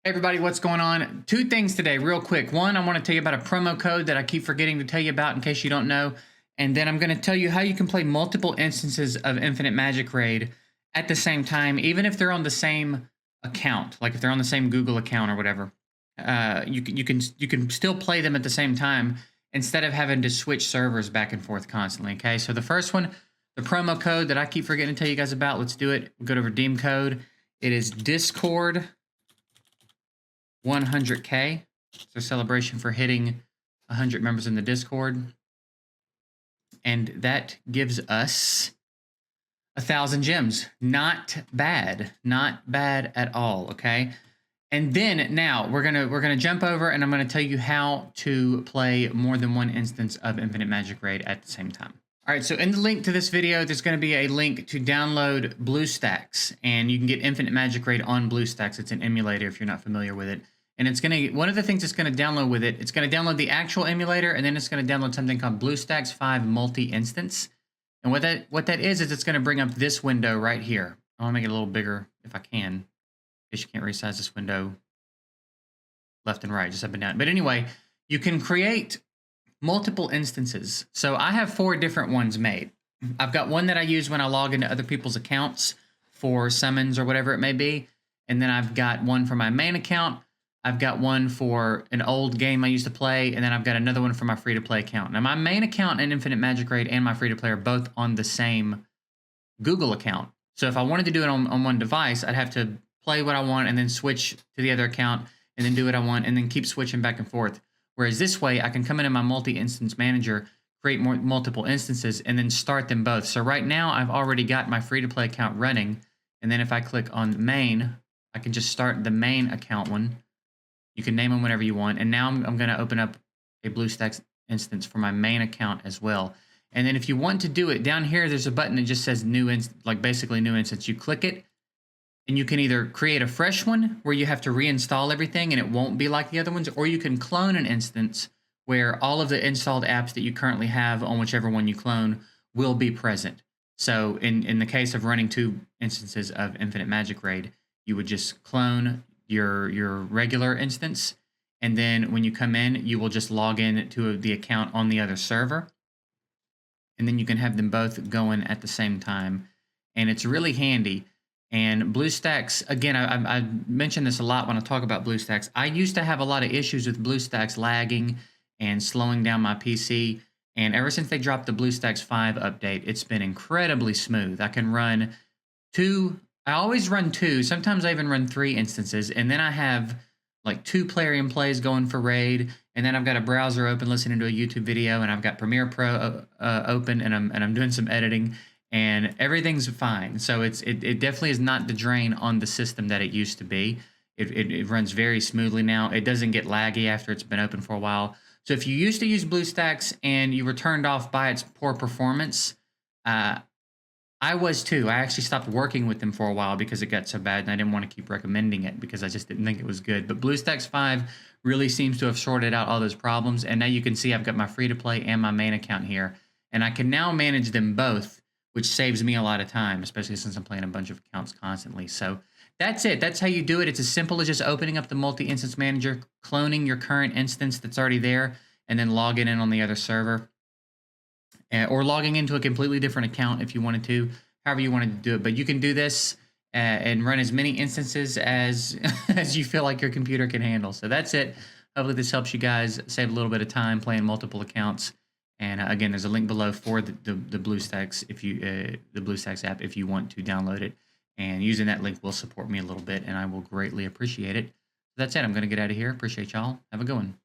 Hey everybody, what's going on? Two things today, real quick. One, I want to tell you about a promo code that I keep forgetting to tell you about in case you don't know. And then I'm going to tell you how you can play multiple instances of Infinite Magic Raid at the same time, even if they're on the same account, like if they're on the same Google account or whatever. You can still play them at the same time instead of having to switch servers back and forth constantly. Okay, so the first one, the promo code that I keep forgetting to tell you guys about. Let's do it. We'll go to redeem code. It is Discord 100K. It's a celebration for hitting 100 members in the Discord. And that gives us 1,000 gems. Not bad. Not bad at all, okay? And then now we're gonna jump over and I'm gonna tell you how to play more than one instance of Infinite Magic Raid at the same time. All right, so in the link to this video, there's going to be a link to download BlueStacks, and you can get Infinite Magic Raid on BlueStacks. It's an emulator if you're not familiar with it. And it's going to, one of the things it's going to download with it, it's going to download the actual emulator, and then it's going to download something called BlueStacks 5 Multi-Instance. And what that is it's going to bring up this window right here. I want to make it a little bigger if I can, in case you can't resize this window left and right, just up and down. But anyway, you can create multiple instances. So I have 4 different ones made. I've got one that I use when I log into other people's accounts for summons or whatever it may be. And then I've got one for my main account. I've got one for an old game I used to play. And then I've got another one for my free-to-play account. Now my main account in Infinite Magic Raid and my free-to-play are both on the same Google account. So if I wanted to do it on one device, I'd have to play what I want and then switch to the other account and then do what I want and then keep switching back and forth. Whereas this way, I can come into my multi-instance manager, create multiple instances, and then start them both. So right now, I've already got my free-to-play account running. And then if I click on main, I can just start the main account one. You can name them whenever you want. And now I'm going to open up a BlueStacks instance for my main account as well. And then if you want to do it, down here, there's a button that just says new instance, like basically new instance. You click it, and you can either create a fresh one where you have to reinstall everything and it won't be like the other ones, or you can clone an instance where all of the installed apps that you currently have on whichever one you clone will be present. So in the case of running 2 instances of Infinite Magic Raid, you would just clone your regular instance, and then when you come in, you will just log in to the account on the other server, and then you can have them both going at the same time, and it's really handy. And BlueStacks, again, I mention this a lot when I talk about BlueStacks. I used to have a lot of issues with BlueStacks lagging and slowing down my PC. And ever since they dropped the BlueStacks 5 update, it's been incredibly smooth. I can run 2, I always run 2. Sometimes I even run 3 instances. And then I have like 2 player-in plays going for Raid. And then I've got a browser open listening to a YouTube video. And I've got Premiere Pro open, and I'm doing some editing. And everything's fine. So it definitely is not the drain on the system that it used to be. It runs very smoothly now. It doesn't get laggy after it's been open for a while. So if you used to use BlueStacks and you were turned off by its poor performance, I was too. I actually stopped working with them for a while because it got so bad, and I didn't want to keep recommending it because I just didn't think it was good. But BlueStacks 5 really seems to have sorted out all those problems. And now you can see I've got my free-to-play and my main account here. And I can now manage them both, which saves me a lot of time, especially since I'm playing a bunch of accounts constantly. So that's it. That's how you do it. It's as simple as just opening up the multi-instance manager, cloning your current instance that's already there, and then logging in on the other server. Or logging into a completely different account if you wanted to, however you wanted to do it. But you can do this and run as many instances as, as you feel like your computer can handle. So that's it. Hopefully this helps you guys save a little bit of time playing multiple accounts. And again, there's a link below for the BlueStacks the BlueStacks app if you want to download it. And using that link will support me a little bit, and I will greatly appreciate it. So that's it. I'm going to get out of here. Appreciate y'all. Have a good one.